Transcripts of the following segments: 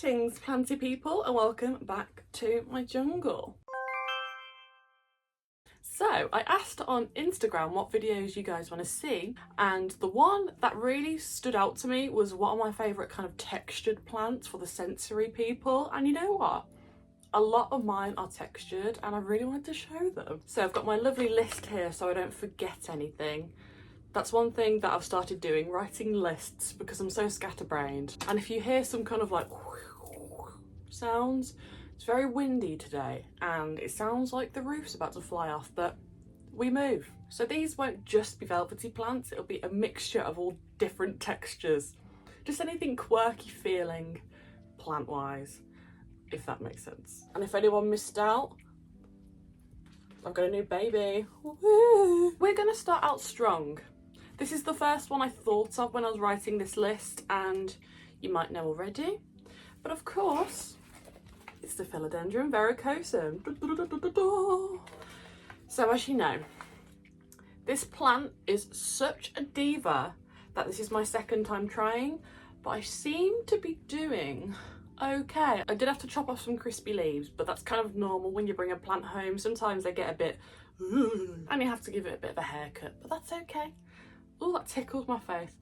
Greetings planty people and welcome back to my jungle. So I asked on Instagram what videos you guys want to see, and the one that really stood out to me was one of my favourite kind of textured plants for the sensory people. And you know what? A lot of mine are textured and I really wanted to show them. So I've got my lovely list here so I don't forget anything. That's one thing that I've started doing, writing lists, because I'm so scatterbrained. And if you hear some kind of like sounds, it's very windy today and it sounds like the roof's about to fly off, but we move. So these won't just be velvety plants, it'll be a mixture of all different textures. Just anything quirky feeling plant-wise, if that makes sense. And if anyone missed out, I've got a new baby. Woo. We're gonna start out strong. This is the first one I thought of when I was writing this list, and you might know already, but of course, it's the Philodendron verrucosum. So as you know, this plant is such a diva that this is my second time trying, but I seem to be doing okay. I did have to chop off some crispy leaves, but that's kind of normal when you bring a plant home. Sometimes they get a bit, and you have to give it a bit of a haircut, but that's okay. Oh, that tickles my face.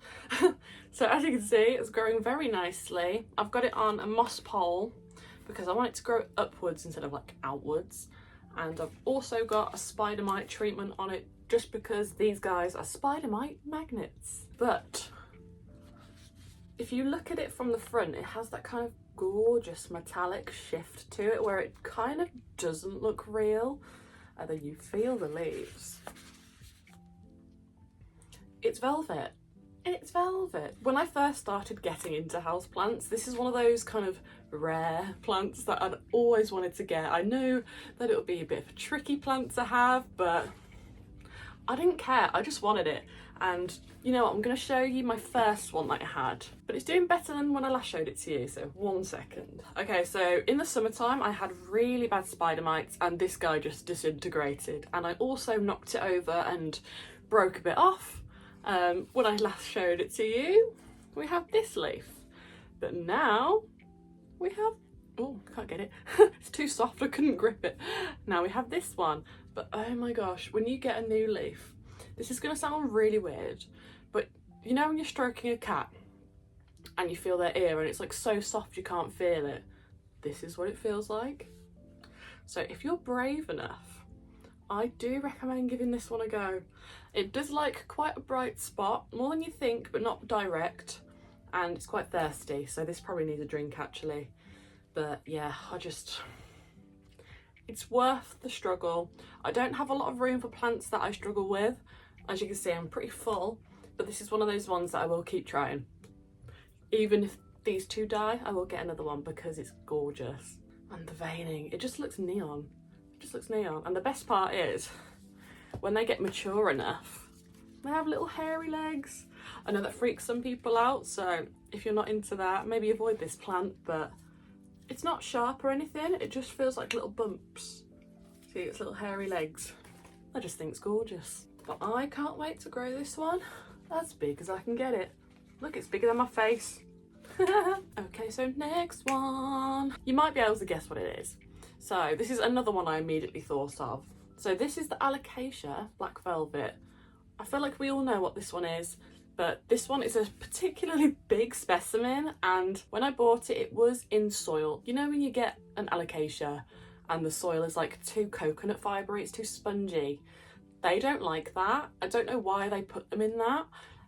So as you can see, it's growing very nicely. I've got it on a moss pole because I want it to grow upwards instead of like outwards. And I've also got a spider mite treatment on it just because these guys are spider mite magnets. But if you look at it from the front, it has that kind of gorgeous metallic shift to it where it kind of doesn't look real. And then you feel the leaves. It's velvet. It's velvet. When I first started getting into houseplants, this is one of those kind of rare plants that I'd always wanted to get. I knew that it would be a bit of a tricky plant to have, but I didn't care. I just wanted it. And you know what? I'm going to show you my first one that I had, but it's doing better than when I last showed it to you. So 1 second. Okay, so in the summertime, I had really bad spider mites and this guy just disintegrated. And I also knocked it over and broke a bit off. When I last showed it to you, we have this leaf, but now we have, oh, can't get it. It's too soft, I couldn't grip it. Now we have this one, but oh my gosh, when you get a new leaf, this is going to sound really weird, but you know when you're stroking a cat and you feel their ear and it's like so soft you can't feel it? This is what it feels like. So if you're brave enough, I do recommend giving this one a go. It does like quite a bright spot, more than you think, but not direct, and it's quite thirsty, so this probably needs a drink actually. But yeah, it's worth the struggle. I don't have a lot of room for plants that I struggle with. As you can see, I'm pretty full, but this is one of those ones that I will keep trying. Even if these two die, I will get another one because it's gorgeous. And the veining, it just looks neon. It just looks neon. And the best part is, when they get mature enough, they have little hairy legs. I know that freaks some people out, so if you're not into that, maybe avoid this plant, but it's not sharp or anything, it just feels like little bumps. See, it's little hairy legs. I just think it's gorgeous. But I can't wait to grow this one as big as I can get it. Look, it's bigger than my face. Okay, so next one. You might be able to guess what it is. So this is another one I immediately thought of. So this is the Alocasia Black Velvet. I feel like we all know what this one is, but this one is a particularly big specimen, and when I bought it, it was in soil. You know when you get an Alocasia and the soil is like too coconut fibre, it's too spongy? They don't like that. I don't know why they put them in that.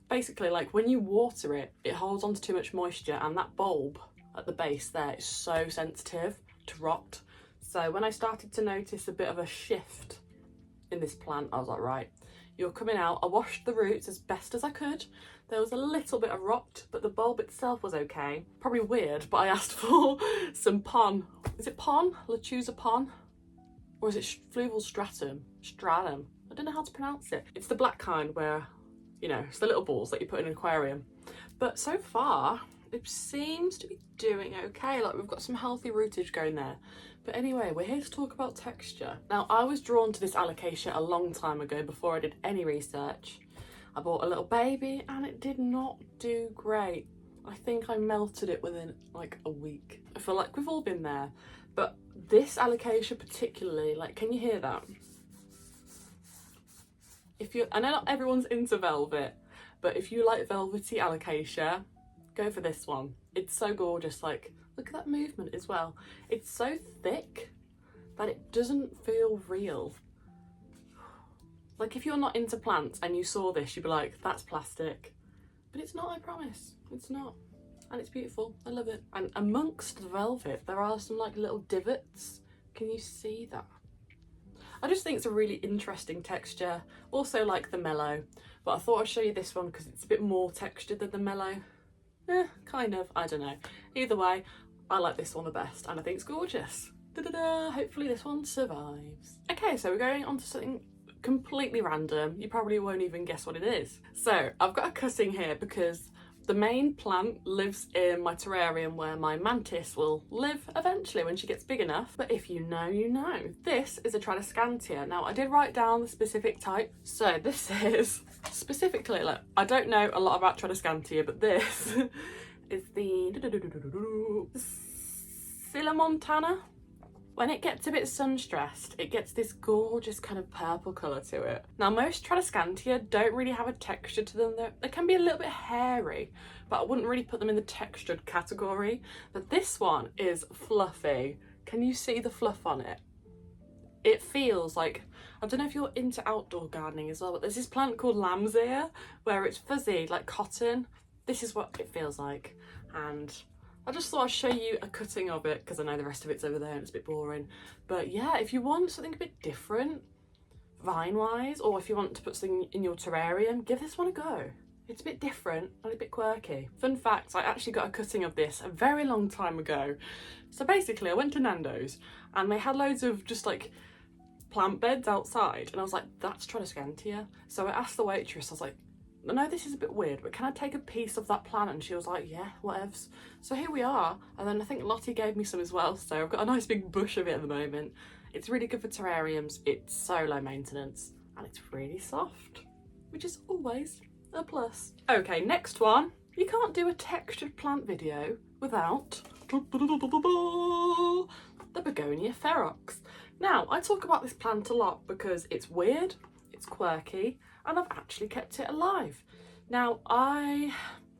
Basically, like when you water it, it holds on to too much moisture, and that bulb at the base there is so sensitive to rot. So when I started to notice a bit of a shift in this plant, I was like, right, you're coming out. I washed the roots as best as I could. There was a little bit of rot, but the bulb itself was okay. Probably weird, but I asked for some pon. Is it pon? Lechuza pon? Or is it fluval stratum? Stratum? I don't know how to pronounce it. It's the black kind where, you know, it's the little balls that you put in an aquarium. But so far, it seems to be doing okay. Like we've got some healthy rootage going there. But anyway, we're here to talk about texture. Now, I was drawn to this Alocasia a long time ago before I did any research. I bought a little baby and it did not do great. I think I melted it within like a week. I feel like we've all been there, but this Alocasia particularly, like, can you hear that? I know not everyone's into velvet, but if you like velvety Alocasia, go for this one. It's so gorgeous. Like, look at that movement as well. It's so thick that it doesn't feel real. Like, if you're not into plants and you saw this, you'd be like, that's plastic. But it's not, I promise. It's not. And it's beautiful. I love it. And amongst the velvet, there are some like little divots. Can you see that? I just think it's a really interesting texture. Also like the mellow. But I thought I'd show you this one because it's a bit more textured than the mellow. Kind of. I don't know. Either way, I like this one the best. And I think it's gorgeous. Da-da-da. Hopefully this one survives. Okay, so we're going on to something completely random. You probably won't even guess what it is. So I've got a cutting here because the main plant lives in my terrarium where my mantis will live eventually when she gets big enough. But if you know, you know. This is a Tradescantia. Now I did write down the specific type. So this is specifically, like, I don't know a lot about Tradescantia, but this is the sillamontana. When it gets a bit sun-stressed, it gets this gorgeous kind of purple colour to it. Now, most Tradescantia don't really have a texture to them. They can be a little bit hairy, but I wouldn't really put them in the textured category. But this one is fluffy. Can you see the fluff on it? It feels like, I don't know if you're into outdoor gardening as well, but there's this plant called lamb's ear, where it's fuzzy, like cotton. This is what it feels like. And I just thought I'd show you a cutting of it because I know the rest of it's over there and it's a bit boring. But yeah, if you want something a bit different, vine-wise, or if you want to put something in your terrarium, give this one a go. It's a bit different and a bit quirky. Fun fact, I actually got a cutting of this a very long time ago. So basically I went to Nando's and they had loads of just like plant beds outside and I was like, that's Tradescantia. So I asked the waitress, I was like, I know this is a bit weird, but can I take a piece of that plant? And she was like, yeah, whatevs. So here we are. And then I think Lottie gave me some as well. So I've got a nice big bush of it at the moment. It's really good for terrariums. It's so low maintenance and it's really soft, which is always a plus. Okay, next one. You can't do a textured plant video without the Begonia ferox. Now, I talk about this plant a lot because it's weird, it's quirky, and I've actually kept it alive. Now, I've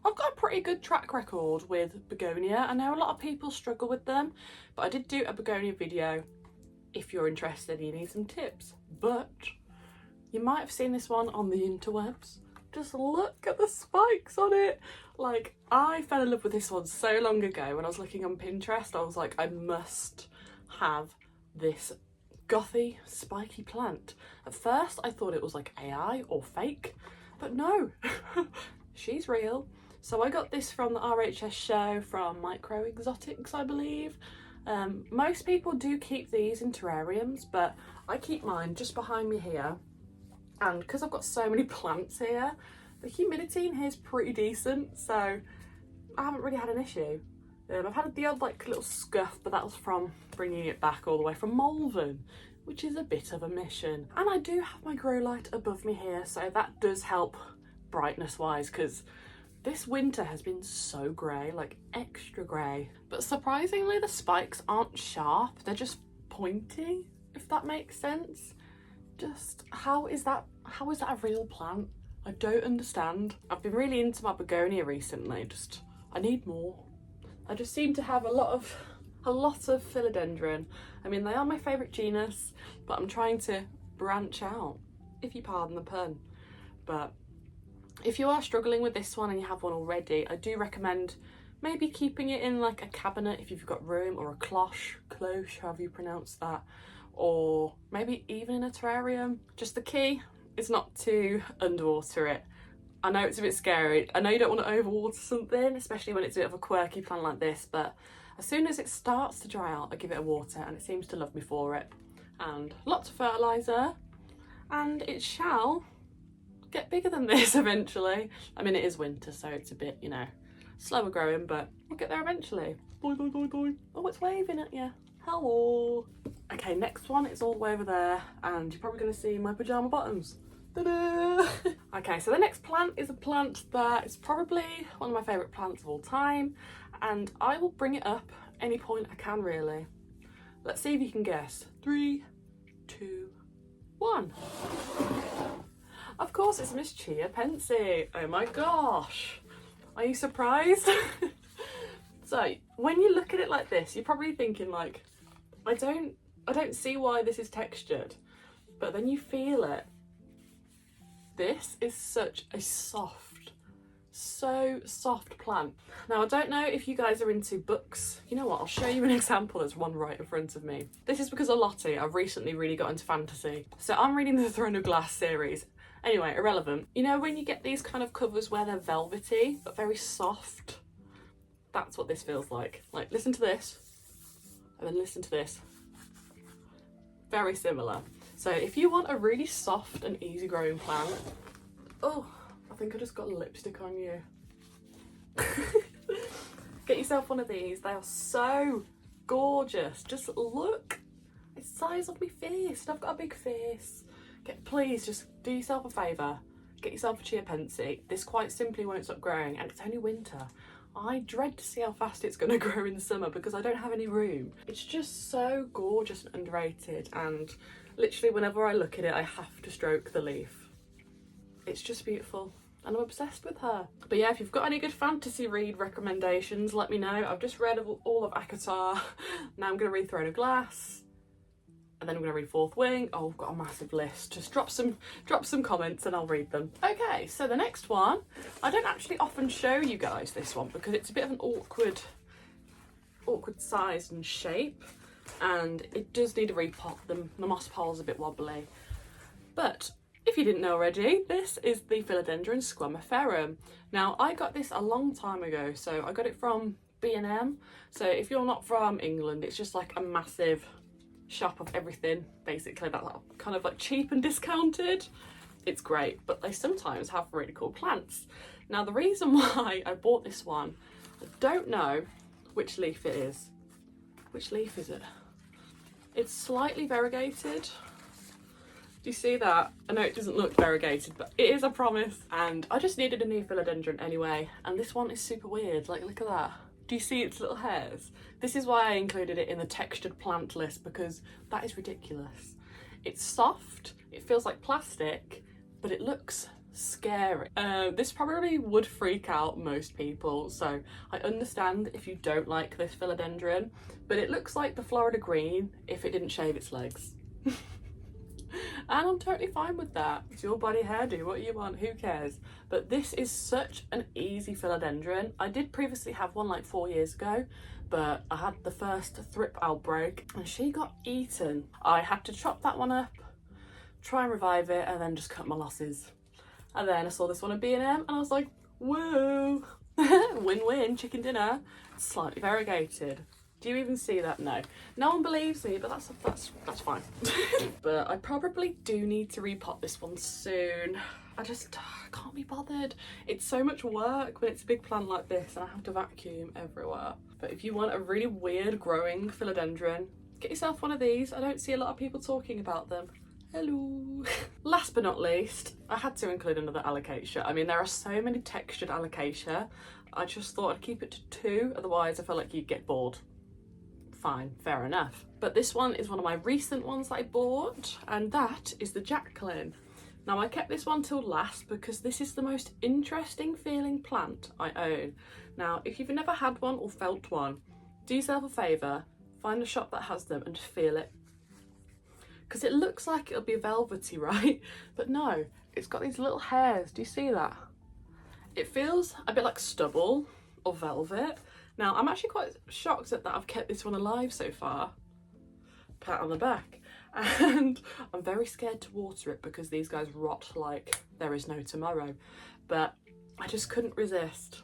got a pretty good track record with Begonia. I know a lot of people struggle with them, but I did do a Begonia video. If you're interested, you need some tips. But you might have seen this one on the interwebs. Just look at the spikes on it. Like, I fell in love with this one so long ago when I was looking on Pinterest. I was like, I must have this gothy spiky plant. At first I thought it was like AI or fake, but no, she's real. So I got this from the RHS show from Micro Exotics, I believe. Most people do keep these in terrariums, but I keep mine just behind me here. And because I've got so many plants here, the humidity in here is pretty decent, so I haven't really had an issue. I've had the odd like little scuff, but that was from bringing it back all the way from Malvern, which is a bit of a mission. And I do have my grow light above me here, so that does help brightness wise, because this winter has been so grey, like extra grey. But surprisingly, the spikes aren't sharp, they're just pointy, if that makes sense. Just, how is that a real plant? I don't understand. I've been really into my Begonia recently, I need more. I just seem to have a lot of Philodendron. I mean, they are my favourite genus, but I'm trying to branch out, if you pardon the pun. But if you are struggling with this one and you have one already, I do recommend maybe keeping it in like a cabinet if you've got room, or a cloche, however you pronounce that, or maybe even in a terrarium. Just the key is not to underwater it. I know it's a bit scary. I know you don't want to overwater something, especially when it's a bit of a quirky plant like this, but as soon as it starts to dry out, I give it a water and it seems to love me for it. And lots of fertiliser, and it shall get bigger than this eventually. I mean, it is winter, so it's a bit, you know, slower growing, but we'll get there eventually. Boy, boy, boy, boy. Oh, it's waving at you. Hello. Okay, next one is all the way over there, and you're probably going to see my pyjama bottoms. Ta-da! Okay, so the next plant is a plant that is probably one of my favourite plants of all time, and I will bring it up any point I can really. Let's see if you can guess. 3, 2, 1. Of course it's Miss Jacquelineae. Oh my gosh. Are you surprised? So when you look at it like this, you're probably thinking like, I don't see why this is textured, but then you feel it. This is such a soft, so soft plant. Now I don't know if you guys are into books. You know what, I'll show you an example. There's one right in front of me. This is because of Lottie. I've recently really got into fantasy. So I'm reading the Throne of Glass series. Anyway, irrelevant. You know when you get these kind of covers where they're velvety, but very soft? That's what this feels like. Like, listen to this, and then listen to this. Very similar. So if you want a really soft and easy growing plant, oh, I think I just got lipstick on you. Get yourself one of these. They are so gorgeous. Just look, it's the size of my face, and I've got a big face. Please just do yourself a favour. Get yourself a Jacquelineae. This quite simply won't stop growing, and it's only winter. I dread to see how fast it's going to grow in the summer because I don't have any room. It's just so gorgeous and underrated, and literally whenever I look at it I have to stroke the leaf. It's just beautiful and I'm obsessed with her. But yeah, if you've got any good fantasy read recommendations, let me know. I've just read all of ACOTAR. Now I'm going to read Throne of Glass, and then I'm going to read Fourth Wing. Oh, I've got a massive list. Just drop some comments and I'll read them. Okay, so the next one, I don't actually often show you guys this one because it's a bit of an awkward size and shape, and it does need a repot. The moss pole's a bit wobbly. But if you didn't know already, this is the Philodendron squamiferum. Now, I got this a long time ago, so I got it from B&M. So if you're not from England, it's just like a massive shop of everything, basically, that kind of like cheap and discounted. It's great, but they sometimes have really cool plants. Now the reason why I bought this one, I don't know which leaf it is. Which leaf is it? It's slightly variegated. Do you see that? I know it doesn't look variegated, but it is, I promise. And I just needed a new philodendron anyway, and this one is super weird. Like, look at that. Do you see its little hairs? This is why I included it in the textured plant list, because that is ridiculous. It's soft, it feels like plastic, but it looks scary. This probably would freak out most people, so I understand if you don't like this philodendron, but it looks like the Florida green if it didn't shave its legs. And I'm totally fine with that. It's your body hair, do what you want, who cares? But this is such an easy philodendron. I did previously have one like 4 years ago, but I had the first thrip outbreak and she got eaten. I had to chop that one up, try and revive it, and then just cut my losses. And then I saw this one at B&M and I was like, whoa, win-win, chicken dinner. It's slightly variegated. Do you even see that? No. No one believes me, but that's fine. But I probably do need to repot this one soon. I just can't be bothered. It's so much work when it's a big plant like this and I have to vacuum everywhere. But if you want a really weird growing philodendron, get yourself one of these. I don't see a lot of people talking about them. Hello. Last but not least, I had to include another Alocasia. I mean, there are so many textured Alocasia. I just thought I'd keep it to 2, otherwise I felt like you'd get bored. Fine, fair enough. But this one is one of my recent ones that I bought, and that is the Jacquelineae. Now I kept this one till last because this is the most interesting feeling plant I own. Now if you've never had one or felt one, do yourself a favour, find a shop that has them and just feel it. Because it looks like it'll be velvety, right? But no, it's got these little hairs, do you see that? It feels a bit like stubble or velvet. Now, I'm actually quite shocked that I've kept this one alive so far. Pat on the back. And I'm very scared to water it because these guys rot like there is no tomorrow. But I just couldn't resist.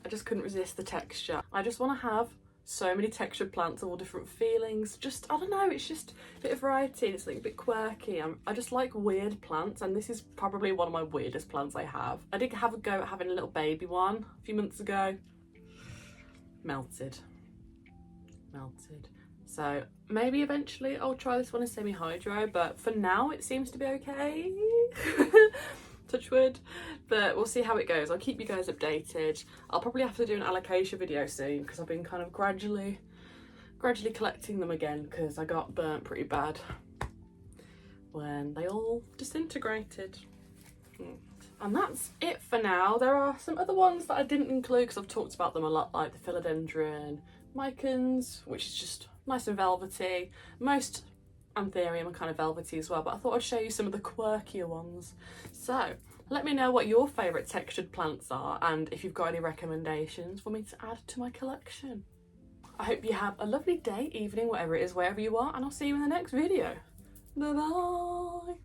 I just couldn't resist the texture. I just want to have so many textured plants of all different feelings. Just, I don't know, it's just a bit of variety. It's like a bit quirky. I just like weird plants, and this is probably one of my weirdest plants I have. I did have a go at having a little baby one a few months ago. Melted. So maybe eventually I'll try this one in semi-hydro, but for now it seems to be okay. Touch wood. But we'll see how it goes. I'll keep you guys updated. I'll probably have to do an Alocasia video soon because I've been kind of gradually collecting them again because I got burnt pretty bad when they all disintegrated. And that's it for now. There are some other ones that I didn't include because I've talked about them a lot, like the Philodendron micans, which is just nice and velvety. Most anthurium are kind of velvety as well, but I thought I'd show you some of the quirkier ones. So let me know what your favourite textured plants are and if you've got any recommendations for me to add to my collection. I hope you have a lovely day, evening, whatever it is, wherever you are, and I'll see you in the next video. Bye bye!